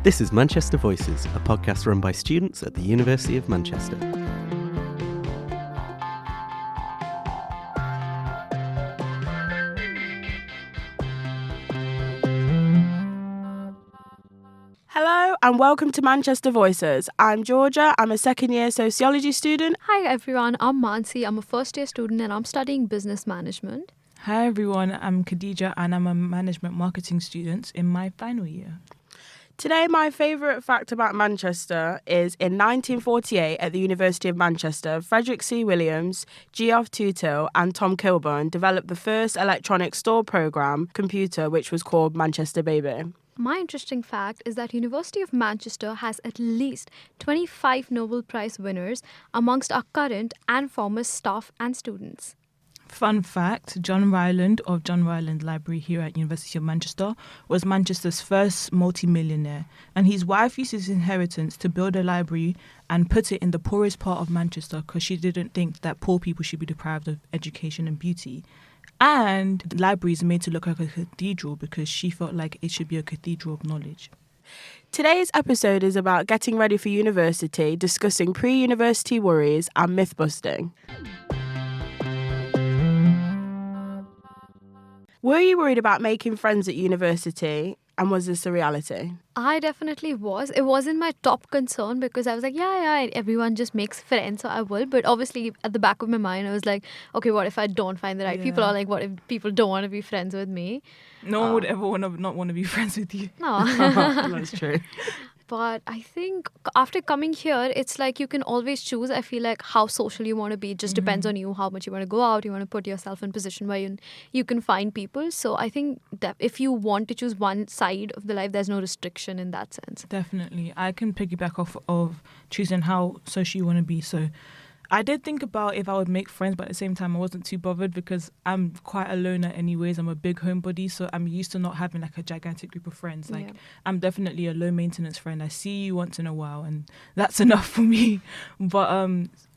This is Manchester Voices, a podcast run by students at the University of Manchester. Hello and welcome to Manchester Voices. I'm Georgia, I'm a second year sociology student. Hi everyone, I'm Maansi, I'm a first year student and I'm studying business management. Hi everyone, I'm Khadijat and I'm a management marketing student in my final year. Today, my favourite fact about Manchester is in 1948 at the University of Manchester, Frederick C. Williams, Geoff Tootle and Tom Kilburn developed the first electronic store programme computer, which was called Manchester Baby. My interesting fact is that University of Manchester has at least 25 Nobel Prize winners amongst our current and former staff and students. Fun fact, John Ryland of John Ryland Library here at University of Manchester was Manchester's first multi-millionaire, and his wife used his inheritance to build a library and put it in the poorest part of Manchester because she didn't think that poor people should be deprived of education and beauty. And the library is made to look like a cathedral because she felt like it should be a cathedral of knowledge. Today's episode is about getting ready for university, discussing pre-university worries and myth-busting. Were you worried about making friends at university, and was this a reality? I definitely was. It wasn't my top concern because I was like, yeah, everyone just makes friends, so I will. But obviously, at the back of my mind, I was like, okay, what if I don't find the right people? Or like, what if people don't want to be friends with me? No one would ever not want to be friends with you. No. That's true. But I think after coming here, it's like you can always choose. I feel like how social you want to be. It just depends on you, how much you want to go out. You want to put yourself in a position where you can find people. So I think that if you want to choose one side of the life, there's no restriction in that sense. Definitely. I can piggyback off of choosing how social you want to be. So I did think about if I would make friends, but at the same time, I wasn't too bothered because I'm quite a loner anyways. I'm a big homebody, so I'm used to not having like a gigantic group of friends. I'm definitely a low maintenance friend. I see you once in a while and that's enough for me. But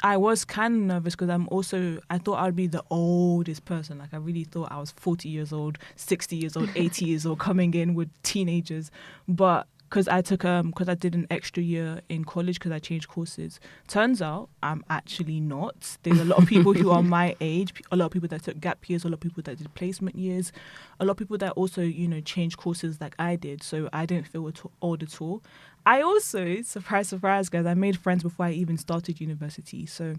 I was kind of nervous because I thought I'd be the oldest person. Like I really thought I was 40 years old, 60 years old, 80 years old coming in with teenagers. But because I did an extra year in college because I changed courses. Turns out I'm actually not. There's a lot of people who are my age, a lot of people that took gap years, a lot of people that did placement years, a lot of people that also, changed courses like I did. So I didn't feel old at all. I also, surprise, guys, I made friends before I even started university. So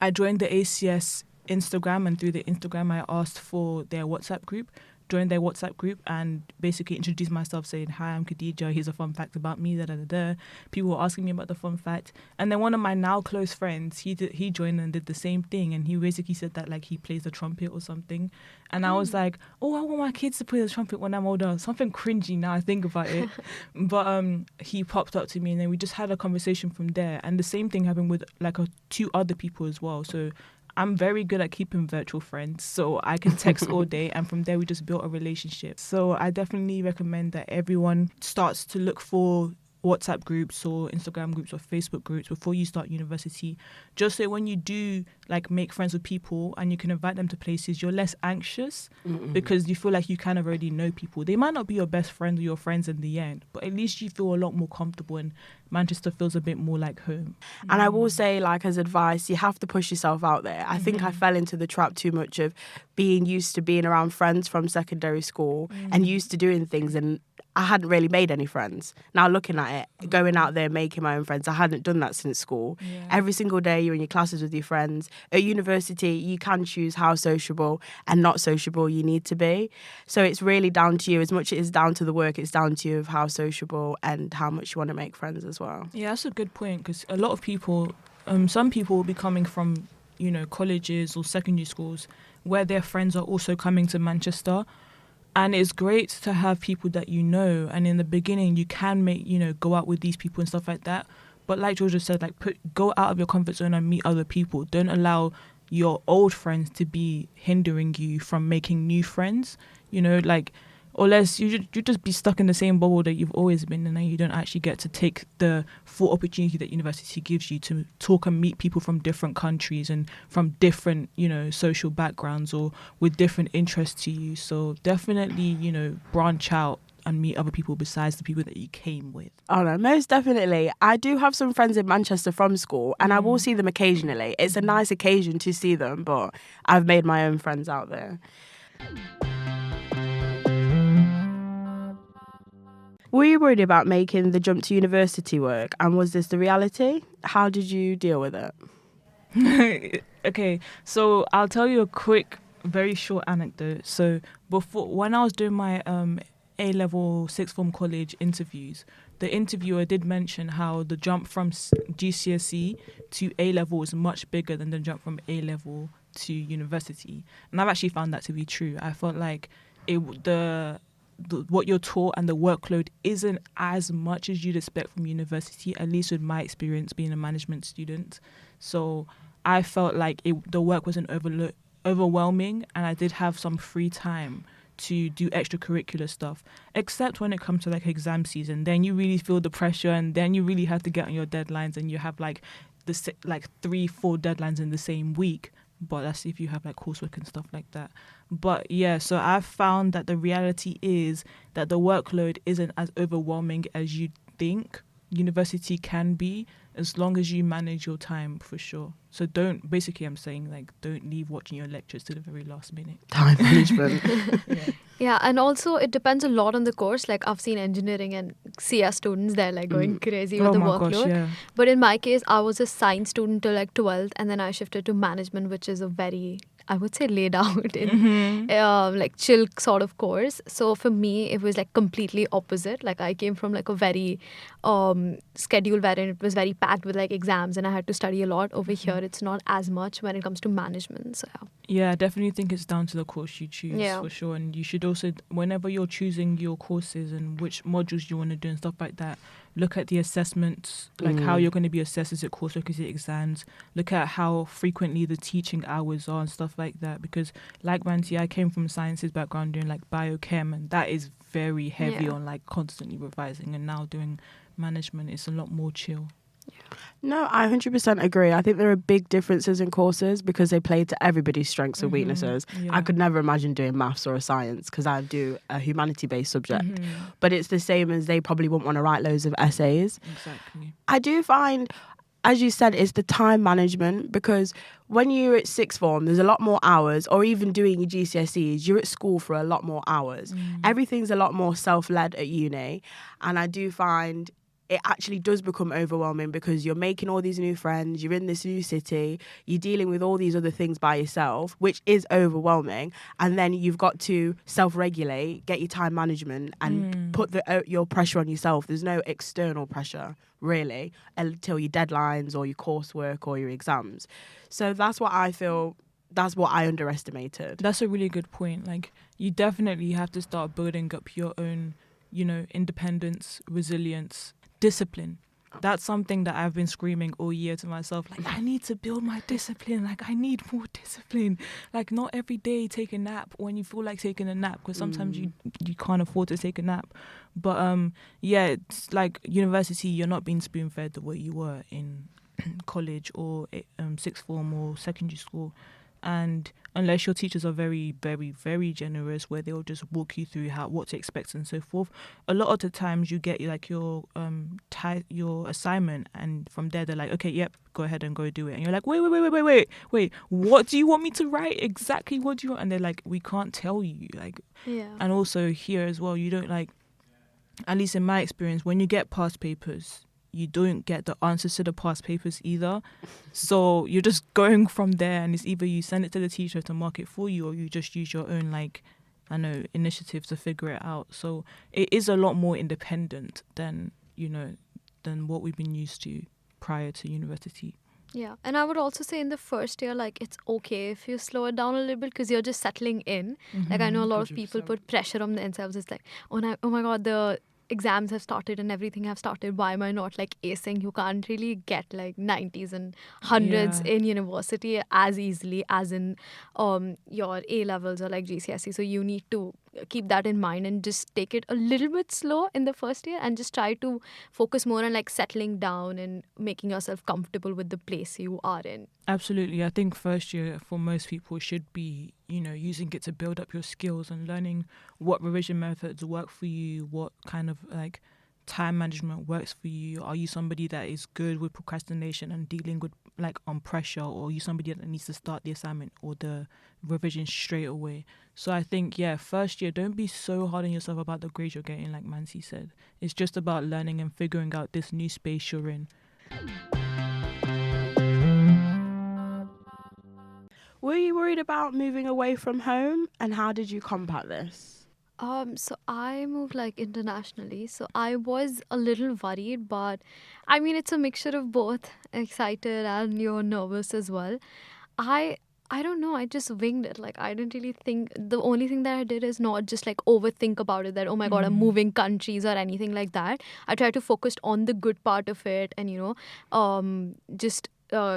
I joined the ACS Instagram, and through the Instagram I asked for their WhatsApp group. Joined their WhatsApp group and basically introduced myself saying, hi, I'm Khadija, here's a fun fact about me, da-da-da-da. People were asking me about the fun fact. And then one of my now close friends, he joined and did the same thing. And he basically said that like he plays the trumpet or something. And I was like, oh, I want my kids to play the trumpet when I'm older. Something cringy now I think about it. But he popped up to me and then we just had a conversation from there. And the same thing happened with like two other people as well. So I'm very good at keeping virtual friends, so I can text all day, and from there we just built a relationship. So I definitely recommend that everyone starts to look for WhatsApp groups or Instagram groups or Facebook groups before you start university, just so when you do like make friends with people and you can invite them to places, you're less anxious because you feel like you kind of already know people. They might not be your best friend or your friends in the end, but at least you feel a lot more comfortable and Manchester feels a bit more like home. And I will say, like, as advice, you have to push yourself out there. I think I fell into the trap too much of being used to being around friends from secondary school and used to doing things, and I hadn't really made any friends. Now looking at it, going out there, making my own friends, I hadn't done that since school. Yeah. Every single day you're in your classes with your friends. At university, you can choose how sociable and not sociable you need to be. So it's really down to you. As much as it is down to the work, it's down to you of how sociable and how much you want to make friends as well. Yeah, that's a good point because a lot of people, some people will be coming from, colleges or secondary schools where their friends are also coming to Manchester. And it's great to have people that you know. And in the beginning, you can make, go out with these people and stuff like that. But like Georgia said, go out of your comfort zone and meet other people. Don't allow your old friends to be hindering you from making new friends. Or else you just be stuck in the same bubble that you've always been in, and you don't actually get to take the full opportunity that university gives you to talk and meet people from different countries and from different, social backgrounds or with different interests to you. So definitely, branch out and meet other people besides the people that you came with. Oh no, most definitely. I do have some friends in Manchester from school, and I will see them occasionally. It's a nice occasion to see them, but I've made my own friends out there. Were you worried about making the jump to university work, and was this the reality? How did you deal with it? Okay, so I'll tell you a quick, very short anecdote. So when I was doing my A-level sixth form college interviews, the interviewer did mention how the jump from GCSE to A-level is much bigger than the jump from A-level to university. And I've actually found that to be true. I felt like what you're taught and the workload isn't as much as you'd expect from university, at least with my experience being a management student. So I felt like the work wasn't overwhelming, and I did have some free time to do extracurricular stuff, except when it comes to like exam season. Then you really feel the pressure, and then you really have to get on your deadlines, and you have like 3-4 deadlines in the same week. But that's if you have like coursework and stuff like that. But yeah, so I've found that the reality is that the workload isn't as overwhelming as you think university can be, as long as you manage your time, for sure. So I'm saying like don't leave watching your lectures to the very last minute. Time management. Yeah, and also it depends a lot on the course. Like I've seen engineering and CS students, they're like going crazy with the workload. Gosh, yeah. But in my case, I was a science student till like 12th, and then I shifted to management, which is a very, I would say, laid out in like chill sort of course. So for me, it was like completely opposite. Like I came from like a very schedule wherein it was very packed with like exams, and I had to study a lot. Over here, it's not as much when it comes to management. So yeah, I definitely think it's down to the course you choose, for sure. And you should also, whenever you're choosing your courses and which modules you want to do and stuff like that, look at the assessments, like how you're going to be assessed. Is it coursework, is it exams? Look at how frequently the teaching hours are and stuff like that. Because like Maansi, I came from sciences background doing like biochem, and that is very heavy on like constantly revising. And now doing management, it's a lot more chill. No, I 100% agree. I think there are big differences in courses because they play to everybody's strengths and weaknesses. Yeah. I could never imagine doing maths or a science because I do a humanity-based subject. But it's the same as they probably wouldn't want to write loads of essays. Exactly. I do find, as you said, it's the time management, because when you're at sixth form, there's a lot more hours, or even doing your GCSEs, you're at school for a lot more hours. Everything's a lot more self-led at uni. And I do find it actually does become overwhelming because you're making all these new friends, you're in this new city, you're dealing with all these other things by yourself, which is overwhelming. And then you've got to self-regulate, get your time management, and put your pressure on yourself. There's no external pressure, really, until your deadlines or your coursework or your exams. So that's what I feel, that's what I underestimated. That's a really good point. Like, you definitely have to start building up your own, independence, resilience, discipline. That's something that I've been screaming all year to myself. Like, I need to build my discipline. Like, I need more discipline. Like, not every day take a nap when you feel like taking a nap, because sometimes you can't afford to take a nap. But yeah, it's like university, you're not being spoon-fed the way you were in college or sixth form or secondary school. And unless your teachers are very, very, very generous, where they'll just walk you through what to expect and so forth, a lot of the times you get like your assignment, and from there they're like, okay, yep, go ahead and go do it. And you're like, wait, what do you want me to write? Exactly what do you want? And they're like, we can't tell you. Like, and also here as well, you don't, like, at least in my experience, when you get past papers, you don't get the answers to the past papers either. So you're just going from there, and it's either you send it to the teacher to mark it for you, or you just use your own, like, initiative to figure it out. So it is a lot more independent than what we've been used to prior to university. Yeah, and I would also say in the first year, like, it's okay if you slow it down a little bit because you're just settling in. Like, I know a lot of people put pressure on themselves. It's like, oh my God, the exams have started and everything have started. Why am I not like acing? You can't really get like 90s and 100s in university as easily as in your A levels or like GCSE. So you need to keep that in mind and just take it a little bit slow in the first year and just try to focus more on like settling down and making yourself comfortable with the place you are in. Absolutely. I think first year for most people should be, using it to build up your skills and learning what revision methods work for you, what kind of like time management works for you. Are you somebody that is good with procrastination and dealing with like on pressure, or are you somebody that needs to start the assignment or the revision straight away? So I think, first year, don't be so hard on yourself about the grades you're getting, like Maansi said. It's just about learning and figuring out this new space you're in. Were you worried about moving away from home, and how did you combat this? So I moved like internationally, so I was a little worried, but I mean it's a mixture of both, excited and you're nervous as well. I don't know, I just winged it. Like I didn't really think. The only thing that I did is not just like overthink about it, that oh my god, I'm moving countries or anything like that. I tried to focus on the good part of it, and just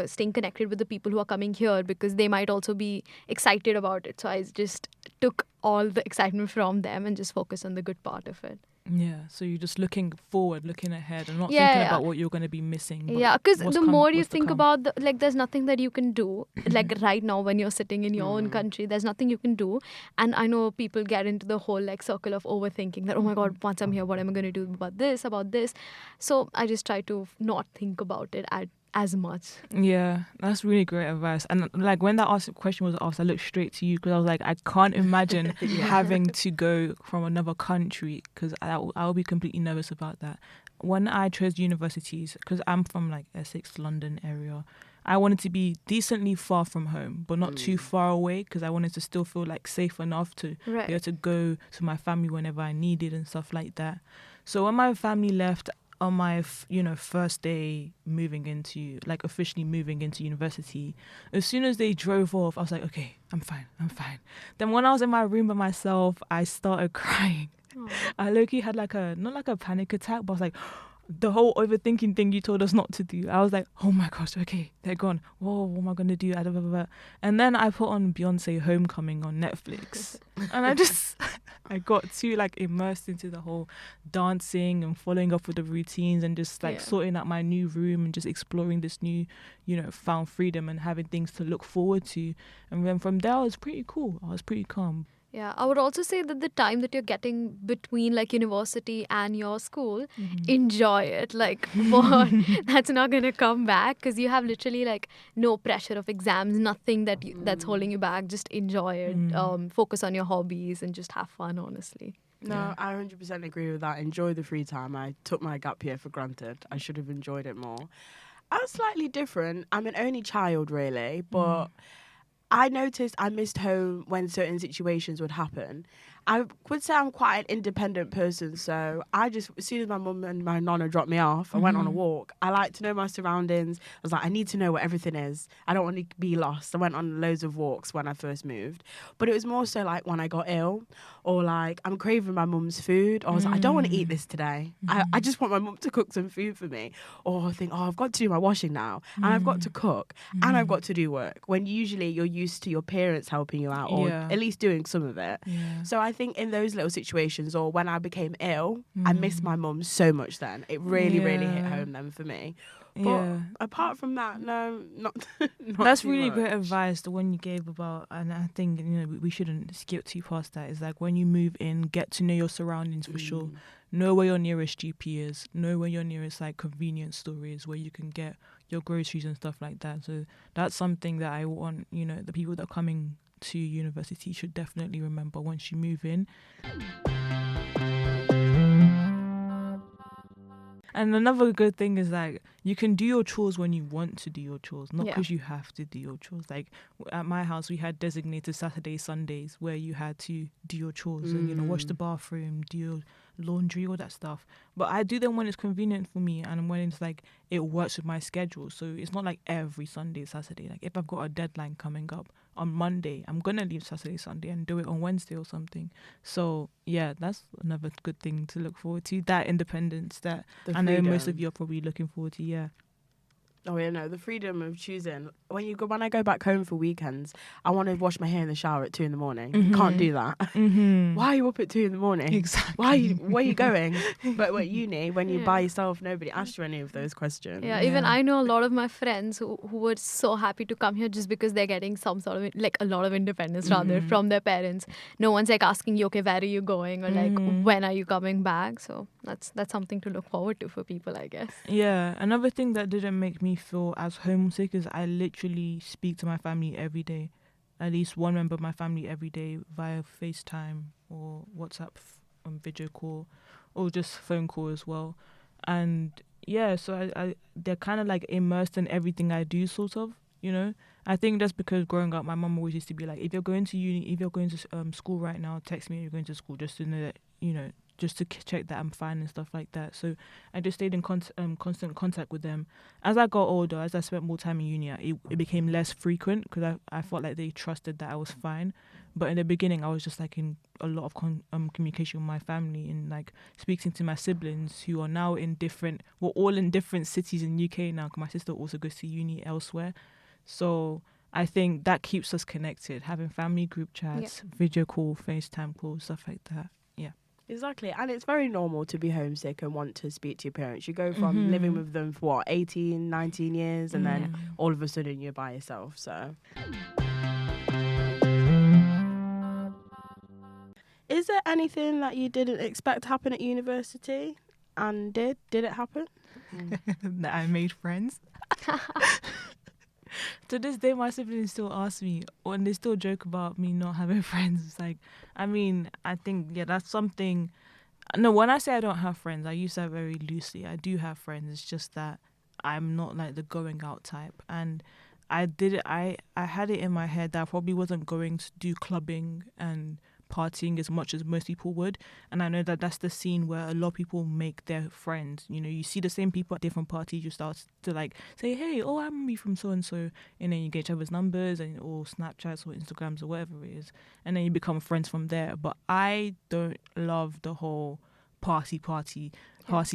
staying connected with the people who are coming here, because they might also be excited about it. So I just took all the excitement from them and just focused on the good part of it. Yeah, so you're just looking forward, looking ahead, and not thinking about what you're going to be missing. Yeah, because the more you think about there's nothing that you can do. Like right now, when you're sitting in your own country, there's nothing you can do. And I know people get into the whole like circle of overthinking that, oh my god, once I'm here, what am I going to do about this? So I just try to not think about it as much. Yeah, that's really great advice. And like when that question was asked, I looked straight to you, because I was like, I can't imagine having to go from another country, because I'll be completely nervous about that. When I chose universities, because I'm from like Essex, London area, I wanted to be decently far from home, but not too far away, because I wanted to still feel like safe enough to be able to go to my family whenever I needed and stuff like that. So when my family left, on my first day officially moving into university, as soon as they drove off, I was like, okay, I'm fine. Then when I was in my room by myself, I started crying. Aww. I low-key had not like a panic attack, but I was like, the whole overthinking thing you told us not to do. I was like, oh my gosh, okay, they're gone. Whoa, what am I going to do? And then I put on Beyonce Homecoming on Netflix. And I got too like immersed into the whole dancing and following up with the routines and just like sorting out my new room and just exploring this new, found freedom and having things to look forward to. And then from there, I was pretty cool. I was pretty calm. Yeah, I would also say that the time that you're getting between like university and your school, enjoy it. Like, that's not going to come back, because you have literally like no pressure of exams, nothing that's holding you back. Just enjoy it. Focus on your hobbies and just have fun, honestly. No, I 100% agree with that. Enjoy the free time. I took my gap year for granted. I should have enjoyed it more. I was slightly different. I'm an only child, really, but I noticed I missed home when certain situations would happen. I would say I'm quite an independent person, so I just, as soon as my mum and my nonna dropped me off, I went on a walk. I like to know my surroundings. I was like, I need to know where everything is. I don't want to be lost. I went on loads of walks when I first moved. But it was more so like when I got ill, or like I'm craving my mum's food, or I was like, I don't want to eat this today. I just want my mum to cook some food for me. Or I think, I've got to do my washing now, and I've got to cook, and I've got to do work. When usually you're used to your parents helping you out, or at least doing some of it. Yeah. So I think in those little situations, or when I became ill, I missed my mum so much then. It really, really hit home then for me. But apart from that, no, not That's too really much. great advice, the one you gave about, and I think we shouldn't skip too past that. Is like when you move in, get to know your surroundings for sure. Know where your nearest GP is. Know where your nearest like convenience store is, where you can get your groceries and stuff like that. So that's something that I want the people that are coming to university should definitely remember once you move in. And another good thing is like you can do your chores when you want to do your chores, not because you have to do your chores. Like at my house, we had designated Saturdays, Sundays where you had to do your chores and wash the bathroom, do your laundry, all that stuff. But I do them when it's convenient for me and when it's like it works with my schedule. So it's not like every Sunday, Saturday. Like if I've got a deadline coming up on Monday, I'm gonna leave Saturday, Sunday and do it on Wednesday or something. So yeah, that's another good thing to look forward to. That independence that I know most of you are probably looking forward to. Yeah. Oh yeah, no, the freedom of choosing. When I go back home for weekends, I want to wash my hair in the shower at 2 a.m. You can't do that. Why are you up at 2 a.m? Exactly. Where are you going? But at uni, when you're by yourself, nobody asks you any of those questions. Yeah, even I know a lot of my friends who were so happy to come here just because they're getting some sort of like a lot of independence rather from their parents. No one's like asking you, okay, where are you going, or like when are you coming back? So that's something to look forward to for people, I guess. Yeah, another thing that didn't make me feel as homesick is I literally speak to my family every day, at least one member of my family every day via FaceTime or WhatsApp video call, or just phone call as well. And yeah, so I they're kind of like immersed in everything I do, sort of, you know. I think that's because growing up, my mum always used to be like, if you're going to uni, if you're going to school right now, text me when you're going to school, just to know that, you know, just to check that I'm fine and stuff like that. So I just stayed in constant contact with them. As I got older, as I spent more time in uni, it became less frequent because I felt like they trusted that I was fine. But in the beginning, I was just like in a lot of communication with my family and like speaking to my siblings who are now we're all in different cities in UK now, 'cause my sister also goes to uni elsewhere. So I think that keeps us connected, having family group chats, video call, FaceTime calls, stuff like that. Yeah. Exactly. And it's very normal to be homesick and want to speak to your parents. You go from living with them for 18, 19 years and then all of a sudden you're by yourself. So is there anything that you didn't expect to happen at university and did it happen? That I made friends. To this day, my siblings still ask me, and they still joke about me not having friends. It's like, I mean, I think, yeah, that's something. No, when I say I don't have friends, I use that very loosely. I do have friends. It's just that I'm not like the going out type. And I had it in my head that I probably wasn't going to do clubbing and partying as much as most people would. And I know that that's the scene where a lot of people make their friends. You know, you see the same people at different parties, you start to like say, hey, I remember you from so and so, and then you get each other's numbers and or Snapchats or Instagrams or whatever it is, and then you become friends from there. But I don't love the whole party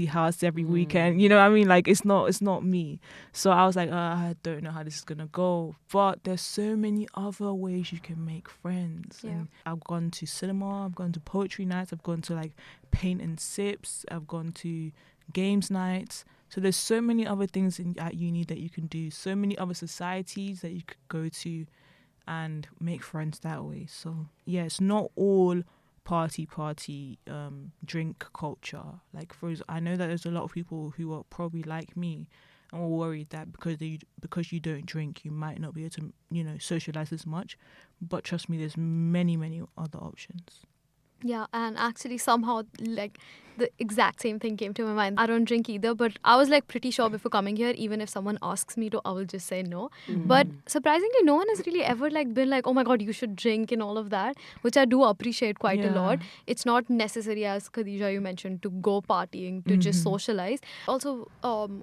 house every weekend, you know what I mean? Like it's not me. So I was like, I don't know how this is gonna go, but there's so many other ways you can make friends. And I've gone to cinema, I've gone to poetry nights, I've gone to like paint and sips, I've gone to games nights. So there's so many other things at uni that you can do, so many other societies that you could go to and make friends that way. So yeah, it's not all party drink culture. Like I know that there's a lot of people who are probably like me and were worried that because you don't drink you might not be able to, you know, socialize as much, but trust me, there's many other options. Yeah, and actually somehow like the exact same thing came to my mind. I don't drink either, but I was like pretty sure before coming here, even if someone asks me to, I will just say no. But surprisingly, no one has really ever like been like, oh my God, you should drink and all of that, which I do appreciate quite a lot. It's not necessary, as Khadija, you mentioned, to go partying, to just socialize. Also,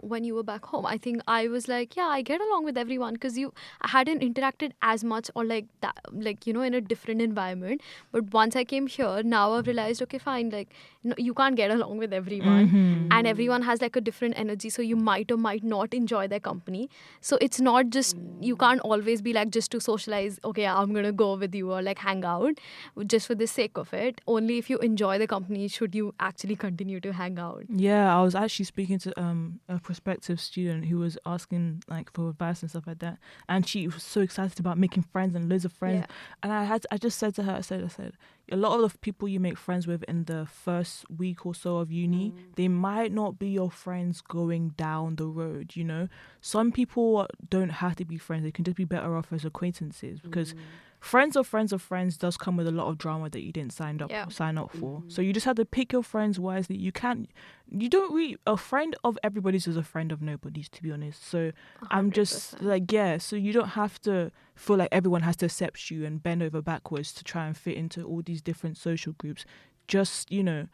when you were back home, I think I was like, yeah, I get along with everyone because I hadn't interacted as much or like that, like, you know, in a different environment. But once I came here, now I've realized, okay, fine, like, no, you can't get along with everyone and everyone has like a different energy, so you might or might not enjoy their company. So it's not just, you can't always be like, just to socialize, okay, I'm gonna go with you or like hang out just for the sake of it. Only if you enjoy the company should you actually continue to hang out. Yeah, I was actually speaking to a prospective student who was asking like for advice and stuff like that, and she was so excited about making friends and loads of friends. And I just said to her, I said a lot of the people you make friends with in the first week or so of uni, they might not be your friends going down the road, you know? Some people don't have to be friends. They can just be better off as acquaintances, because friends of friends of friends does come with a lot of drama that you didn't sign up for. So you just have to pick your friends wisely. A friend of everybody's is a friend of nobody's, to be honest. So 100%. I'm just like, so you don't have to feel like everyone has to accept you and bend over backwards to try and fit into all these different social groups. Just, you know,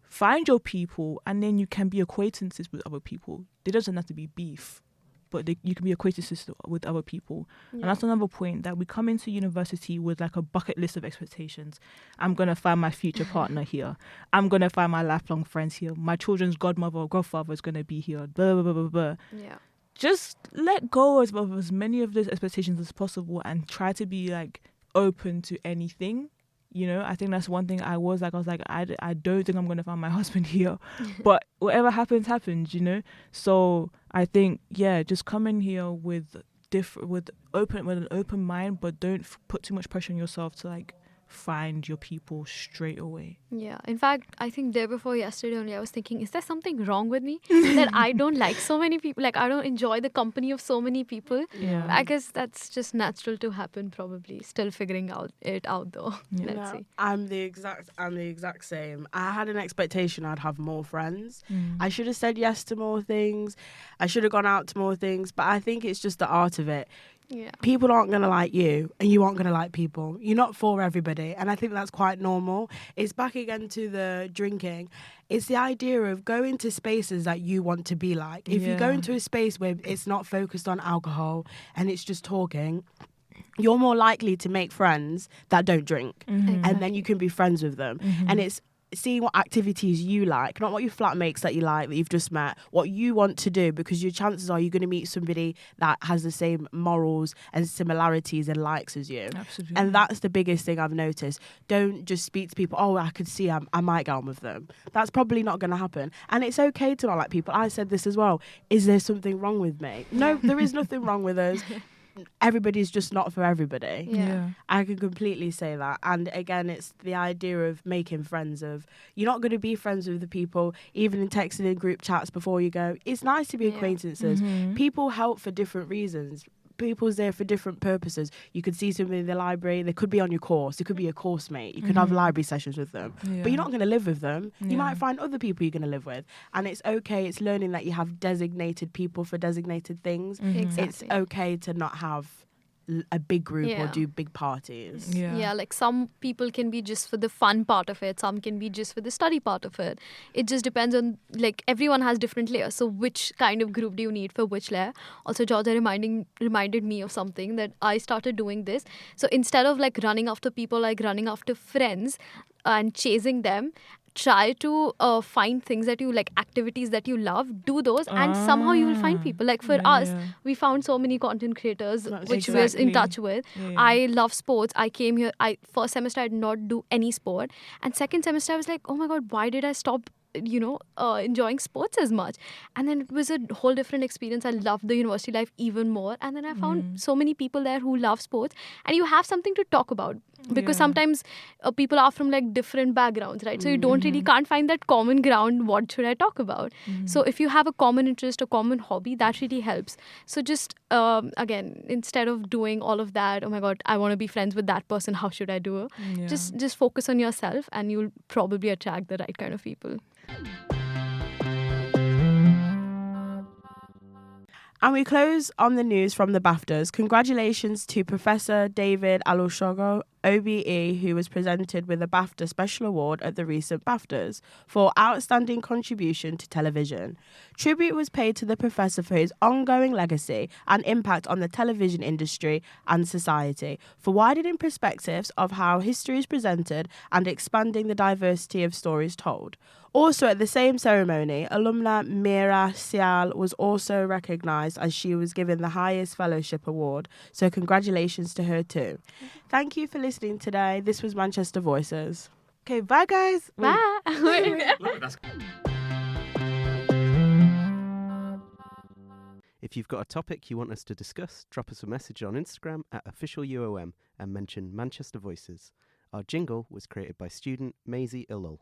find your people and then you can be acquaintances with other people. There doesn't have to be beef, but you can be acquaintances with other people. And that's another point, that we come into university with like a bucket list of expectations. I'm going to find my future partner here. I'm going to find my lifelong friends here. My children's godmother or godfather is going to be here. Blah, blah, blah, blah, blah. Yeah. just let go of as many of those expectations as possible and try to be like open to anything. You know, I think that's one thing I was like, I don't think I'm going to find my husband here. But whatever happens, you know. So I think, yeah, just come in here with an open mind, but don't put too much pressure on yourself to like find your people straight away. Yeah. In fact, I think day before yesterday only, I was thinking, is there something wrong with me that I don't like so many people? Like, I don't enjoy the company of so many people. Yeah. I guess that's just natural to happen, probably. Still figuring it out though. Yeah. Let's see. I'm the exact same. I had an expectation I'd have more friends. I should have said yes to more things. I should have gone out to more things. But I think it's just the art of it. Yeah. People aren't going to like you and you aren't going to like people. You're not for everybody. And I think that's quite normal. It's back again to the drinking. It's the idea of going to spaces that you want to be like. If you go into a space where it's not focused on alcohol and it's just talking, you're more likely to make friends that don't drink. And then you can be friends with them. And it's seeing what activities you like, not what your flatmates that you like, that you've just met, what you want to do, because your chances are you're going to meet somebody that has the same morals and similarities and likes as you. Absolutely. And that's the biggest thing I've noticed. Don't just speak to people, oh, I could see I might get on with them. That's probably not going to happen. And it's okay to not like people. I said this as well. Is there something wrong with me? No, there is nothing wrong with us. Everybody's just not for everybody. Yeah. I can completely say that. And again, it's the idea of making friends of, you're not going to be friends with the people, even in texting in group chats before you go. It's nice to be acquaintances. People help for different reasons. People's there for different purposes. You could see somebody in the library. They could be on your course. It could be a course mate. You could have library sessions with them. But you're not going to live with them. You might find other people you're going to live with. And it's okay. It's learning that you have designated people for designated things. Exactly. It's okay to not have a big group or do big parties. Yeah, like some people can be just for the fun part of it, some can be just for the study part of it. It just depends on, like, everyone has different layers, so which kind of group do you need for which layer? Also, Georgia reminded me of something that I started doing this. So instead of like running after people, like running after friends and chasing them, try to find things that you like, activities that you love, do those, and somehow you will find people. Like for us, we found so many content creators which we was in touch with. I love sports. I came here, first semester I did not do any sport, and second semester I was like, oh my god, why did I stop enjoying sports as much? And then it was a whole different experience. I loved the university life even more, and then I found so many people there who love sports, and you have something to talk about, because sometimes people are from like different backgrounds, right? So you don't really can't find that common ground. What should I talk about? So if you have a common interest, a common hobby, that really helps. So just again, instead of doing all of that, oh my god, I want to be friends with that person, how should I do it? Just focus on yourself, and you'll probably attract the right kind of people. And we close on the news from the BAFTAs. Congratulations to Professor David Alushogo, OBE, who was presented with a BAFTA Special Award at the recent BAFTAs for outstanding contribution to television. Tribute was paid to the professor for his ongoing legacy and impact on the television industry and society, for widening perspectives of how history is presented and expanding the diversity of stories told. Also at the same ceremony, alumna Mira Sial was also recognised as she was given the highest fellowship award. So congratulations to her too. Thank you for listening today. This was Manchester Voices. Okay, bye guys. Bye. If you've got a topic you want us to discuss, drop us a message on Instagram at officialuom and mention Manchester Voices. Our jingle was created by student Maansi Ilul.